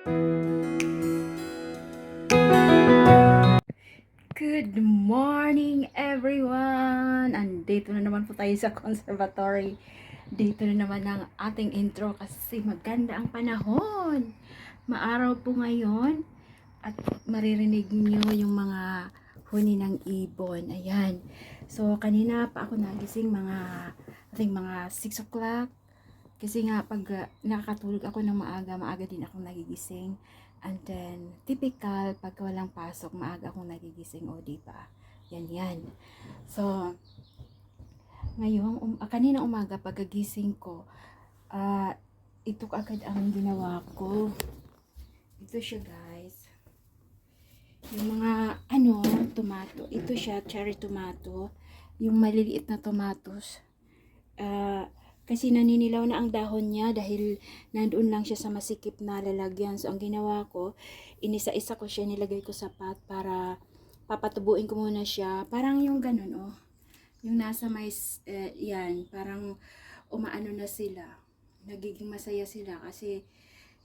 Good morning everyone! Andito na naman po tayo sa conservatory. Dito na naman ang ating intro kasi maganda ang panahon. Maaraw po ngayon at maririnig niyo yung mga huni ng ibon. Ayan. So kanina pa ako nagising mga 6 o'clock. Kasi nga pag nakakatulog ako ng maaga din ako nagigising. And then, typical, pag walang pasok, maaga akong nagigising, o diba? Yan. So, ngayon, kanina umaga, pagkagising ko, ito agad ang ginawa ko. Ito siya, guys. Yung mga, tomato. Ito siya, cherry tomato. Yung maliliit na tomatoes. Kasi naninilaw na ang dahon niya dahil nandoon lang siya sa masikip na lalagyan. So, ang ginawa ko, inisa-isa ko siya, nilagay ko sa pot para papatubuin ko muna siya. Parang yung ganun, oh. Yung nasa may, yan, parang umaano na sila. Nagiging masaya sila kasi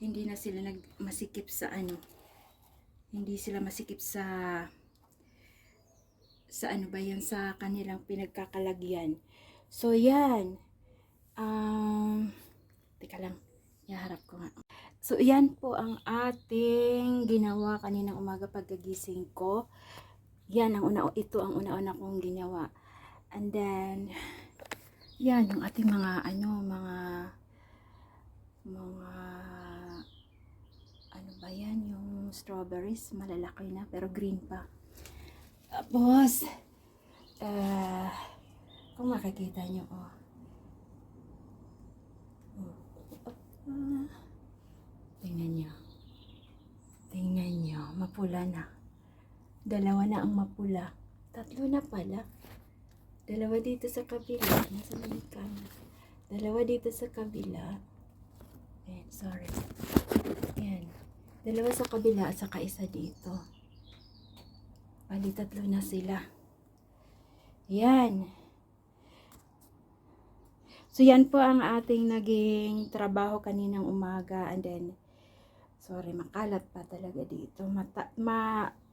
hindi na sila masikip sa hindi sila masikip sa ano ba yan, sa kanilang pinagkakalagyan. So, yan. Teka lang, iharap ko nga. So, yan po ang ating ginawa kaninang umaga pagkagising ko. Yan, ito ang una-una kong ginawa. And then, yan, yung ating mga ano ba yan, yung strawberries, malalaki na, pero green pa. Tapos, kung makikita nyo, oh. Tingnan nyo, mapula na. Dalawa na ang mapula. Tatlo na pala. Dalawa dito sa kabila. Nasaan na yung camera? Dalawa dito sa kabila. Ayan, sorry. Ayan. Dalawa sa kabila at saka isa dito. Bali, tatlo na sila. Ayan. So, yan po ang ating naging trabaho kaninang umaga. And then, sorry, makalat pa talaga dito.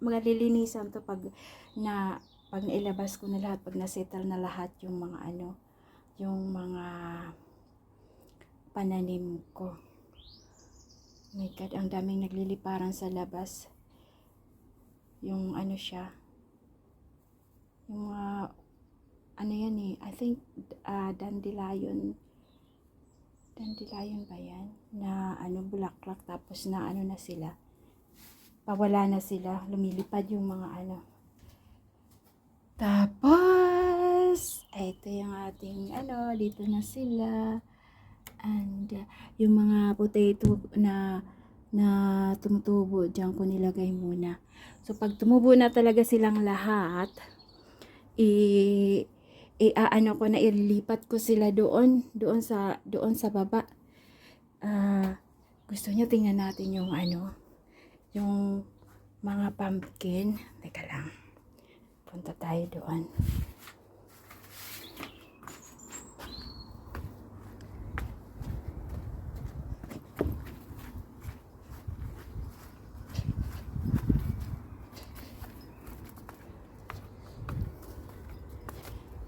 Magalilinisan to pag nailabas ko na lahat, pag nasettle na lahat yung mga yung mga pananim ko. Oh my God, ang daming nagliliparan sa labas. Yung siya. Yung yan eh, I think dandelion ba yan? Na bulaklak, tapos na na sila. Pawala na sila, lumilipad yung mga Tapos, ito yung ating dito na sila. And yung mga potato na tumutubo, diyan ko nilagay muna. So, pag tumubo na talaga silang lahat, ko na, ililipat ko sila doon sa baba. Gusto niyo tingnan natin yung yung mga pumpkin. Teka lang, punta tayo doon.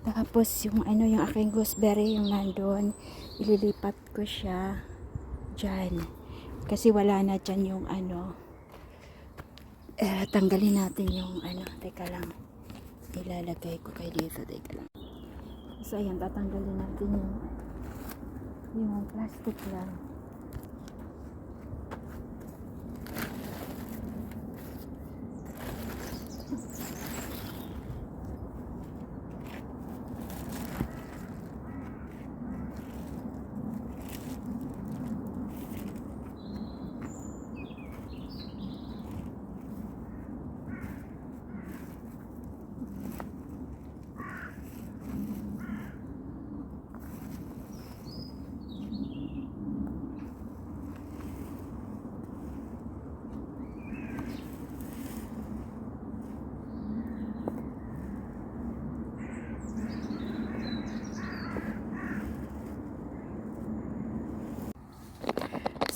Tapos yung yung aking gooseberry, yung nandoon, ililipat ko siya dyan. Kasi wala na dyan yung tanggalin natin yung teka lang. Ilalagay ko kay dito, teka lang. So ayan, tatanggalin natin yung plastic lang.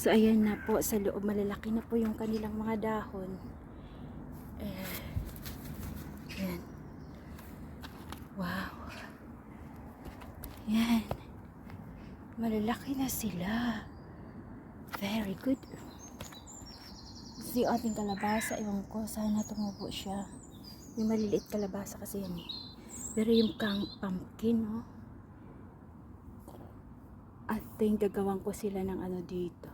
So, ayan na po. Sa loob, malalaki na po yung kanilang mga dahon. Ayan. Wow. Yan. Malalaki na sila. Very good. Kasi yung ating kalabasa, ewan ko, sana tumubo siya. Yung maliliit kalabasa kasi yan eh. Pero yung pumpkin, no? I think gagawin ko sila ng ano dito.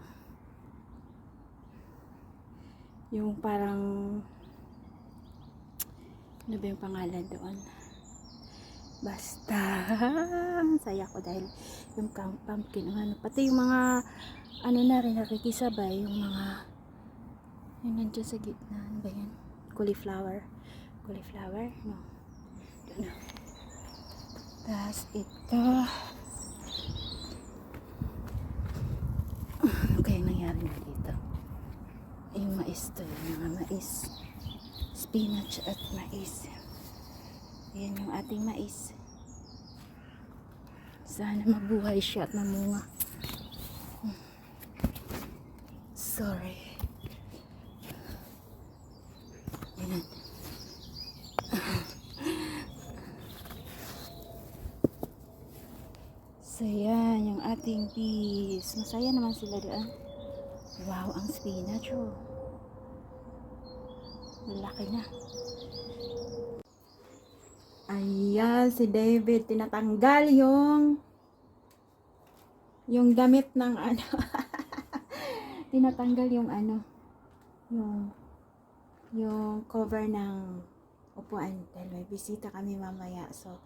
Yung parang, ano ba yung pangalan doon? Basta, saya ko dahil yung pumpkin, ano, pati yung mga, ano na rin, nakikisabay, yung mga, yung nandiyan sa gitna, ano ba yan? Cauliflower. Cauliflower? No. No. Tapos ito. Ano kaya nangyari na dito? Yung mais to, yung mga mais. Spinach at mais. Yan yung ating mais. Sana mabuhay siya at mamunga. Sorry. Yan. So yan, yung ating peas. Masaya naman sila doon. Wow, ang spinach oh. Malaki na. Ayan, si David tinatanggal yung damit ng ano. Tinatanggal yung ano, yung cover ng upuan dahil may bisita kami mamaya. So,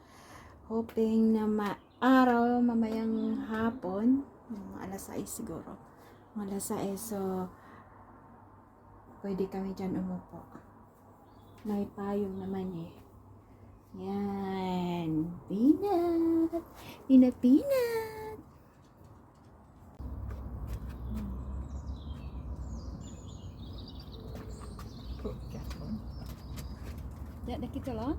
hoping na maaraw mamayang hapon, mga alas 6 siguro. Mga alas 6, so pwede kami dyan umupo. May payong naman eh. Yan. Peanut. Peanut. Dah kita lah.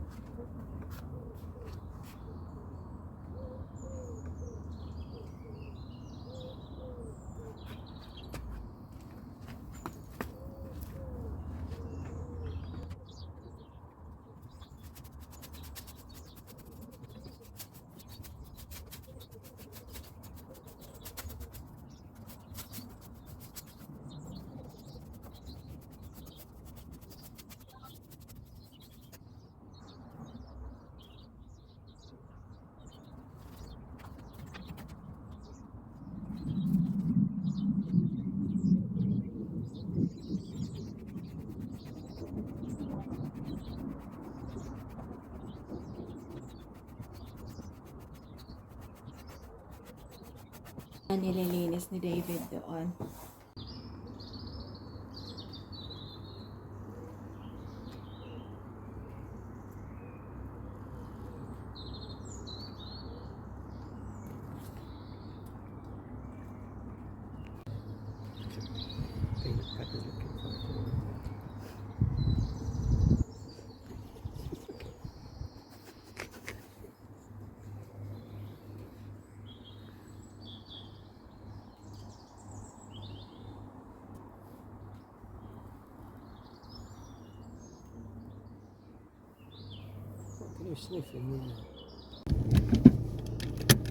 Nililinis ni David doon.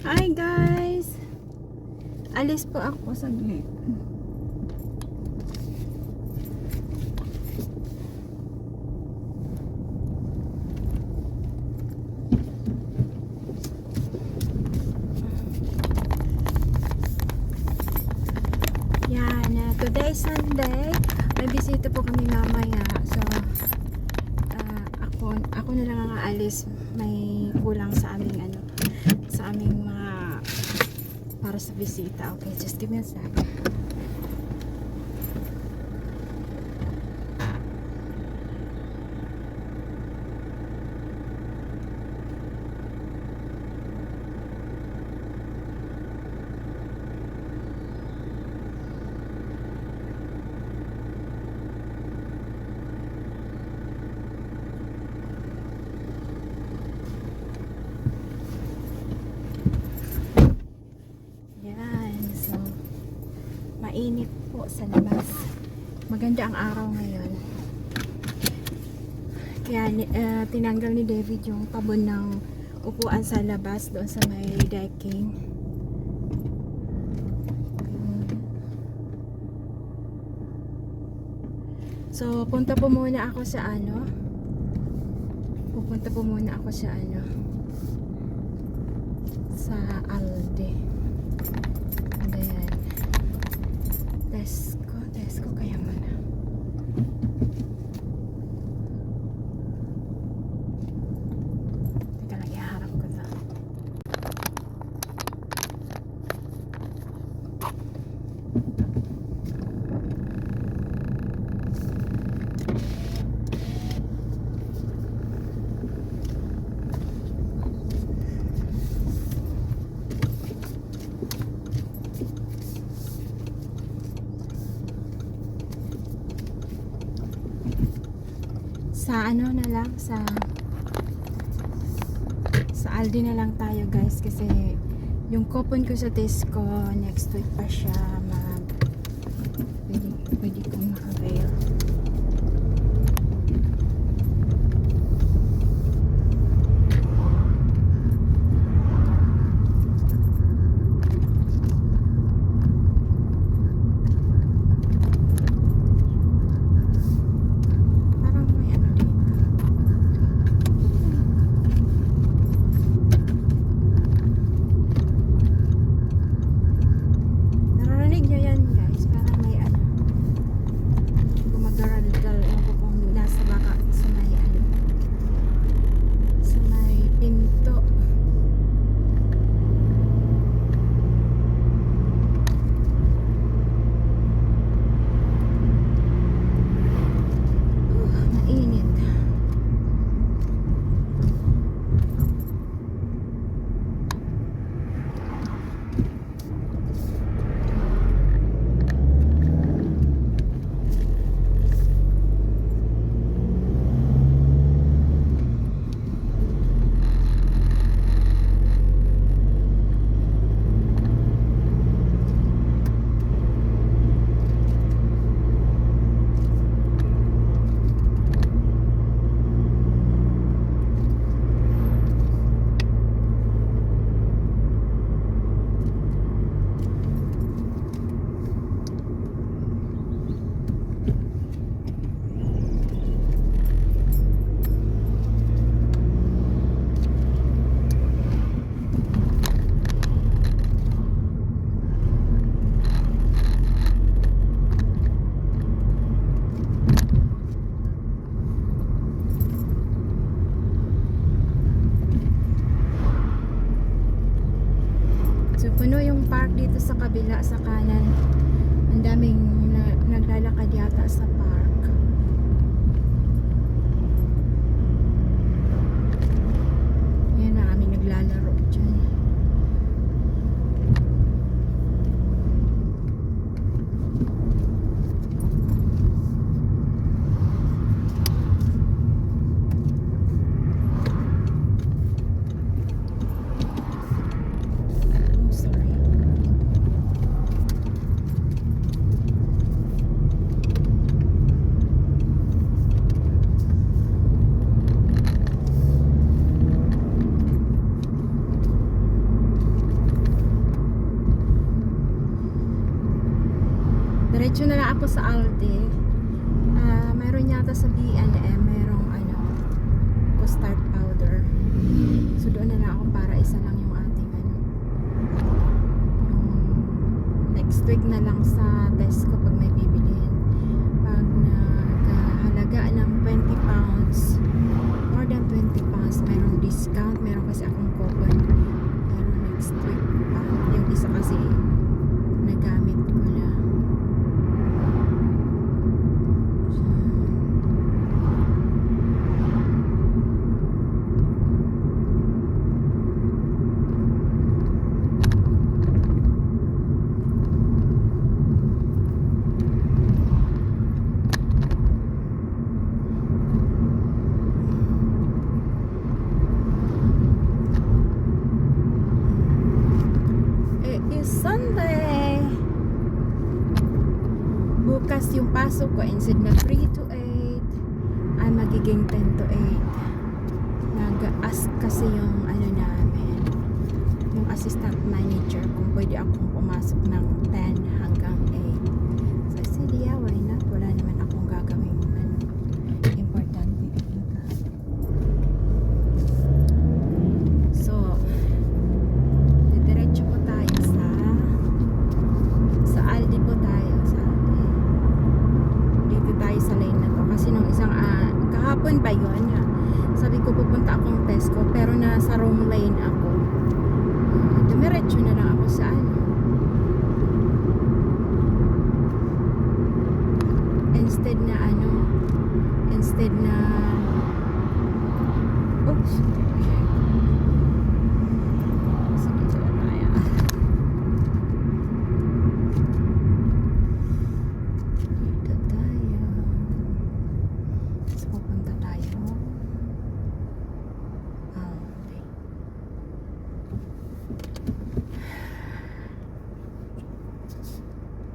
Hi guys! Alis po ako saglit. Yan, today Sunday. May bisita po kami mamaya. So, ako na lang ang aalis. May kulang sa aming ano, sa aming mga para sa bisita. Okay, just give me a sec. upo sa labas. Maganda ang araw ngayon. Kaya tinanggal ni David yung tabon ng upuan sa labas doon sa may decking. So, pupunta po muna ako sa sa Aldi. Ayan. Tesco kaya muna. Teka lang, iharap ko na. Sa na lang, sa Aldi na lang tayo guys, kasi yung coupon ko sa Tesco next week pa siya pwede kong ma-avail. Puno yung park dito sa kabila, sa kanan. Ang daming naglalakad yata sa park. Yan, maraming naglalaro dyan. Diretso na lang ako sa Aldi. Mayroon yata sa B&M, mayroong custard powder. So doon na lang ako para isa lang yung ating yung next week na lang sa Tesco pag may bibilihin. Pag naghalaga ng 20 pounds, more than 20 pounds, mayroong discount. Mayroon kasi akong coupon. Mayroon next week pa. Yung isa kasi nagamit ko na. pasok ko, instead na 3 to 8 ay magiging 10 to 8. Nag-ask kasi yung ano namin, yung assistant manager, kung pwede akong pumasok ng 10 hanggang 8. So I said, yeah, why not? Wala naman akong gagawin ano, importante dito. So diretso po tayo sa Aldi po tayo, sa Aldi. Dito tayo sa lane na to kasi nung isang kahapon ba yun, sabi ko pupunta akong Tesco pero nasa wrong lane ako. Dumiretso na lang ako sa ano, instead na oops, sige, dito tayo. Dito tayo. So pupunta tayo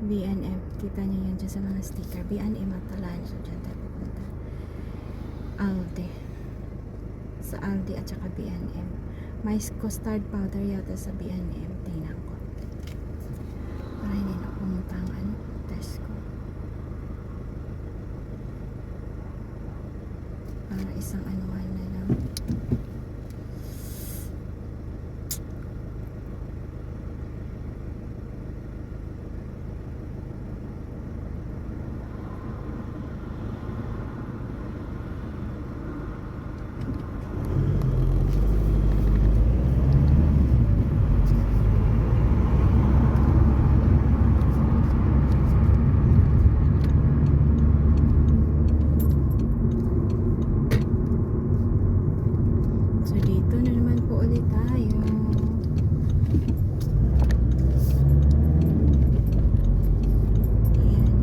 B&M. Kita nyo yan dyan sa mga sticker. B&M at talaan. So dyan tayo pupunta. Aldi. Sa Aldi at saka B&M. May custard powder yata sa B&M. Tingnan ko. Para hindi na pumunta ang ano, Tesco. Para isang anuhan na lang. So dito na naman po ulit tayo. Ayan.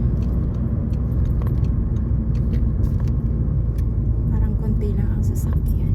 Parang konti lang ang sasakyan.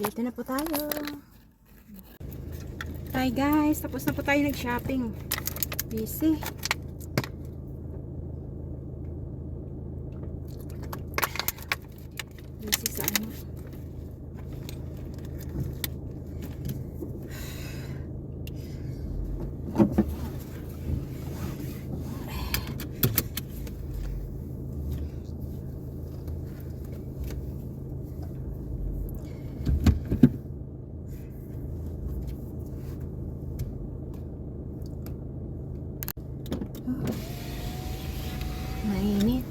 Dito na po tayo. Hi guys, tapos na po tayo nag-shopping. Busy. Busy sa ano. Mainit.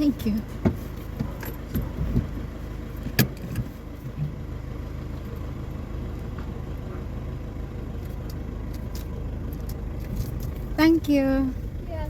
Thank you. Thank you. Yes.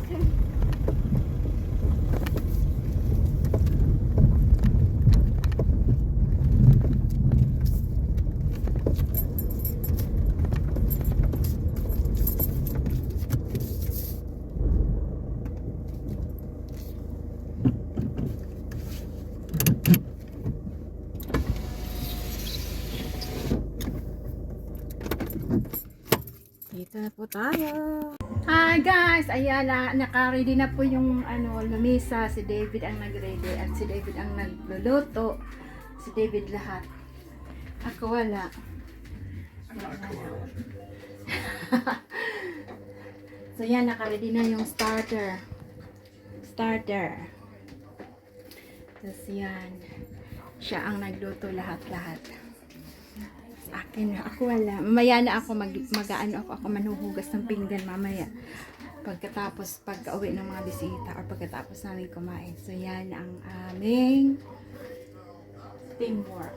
Dito na po tayo. Hi guys! Ayan na, naka-ready na po yung lamesa. Si David ang nag-ready at si David ang nagluluto. Si David lahat. Ako wala. So yan, naka-ready na yung starter. Starter. Tapos yan. Siya ang nagluto lahat-lahat. Sa akin, ako wala. Mamaya na ako ako manuhugas ng pinggan mamaya. Pagkatapos, pagka-uwi ng mga bisita or pagkatapos namin kumain. So yan ang aming teamwork.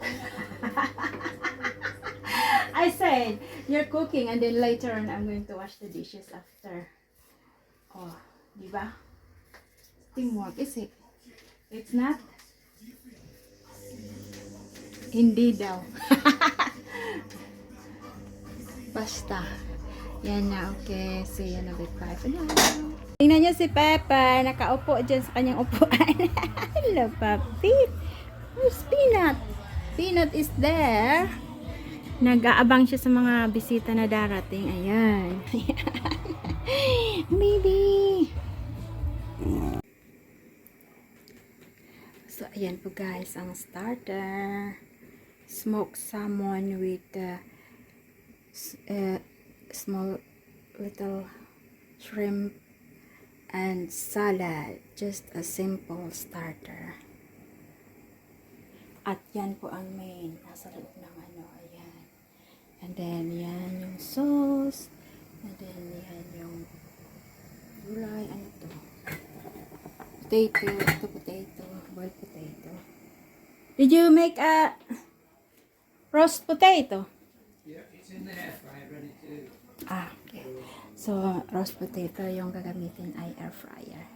I said, you're cooking and then later on I'm going to wash the dishes after. Oh, di ba? Teamwork, is it? It's not? Hindi daw. Basta. Yan na, okay. See you in a bit. Bye for now. Tingnan niyo si Peppa. Nakaupo dyan sa kanyang upuan. Hello, Papi. Where's Peanut? Peanut is there. Nag-aabang siya sa mga bisita na darating. Ayan. Baby. So, ayan po guys. Ang starter. Smoked salmon with small little shrimp and salad. Just a simple starter. At yan po ang main. Nasa loob ng ayan. And then, yan yung sauce. And then, yan yung gulay. Ano to? Potato. Ito potato. Boiled potato. Did you make a roast potato? Yeah, it's in the air fryer ready to. Okay. So, roast potato yung gagamitin ay air fryer.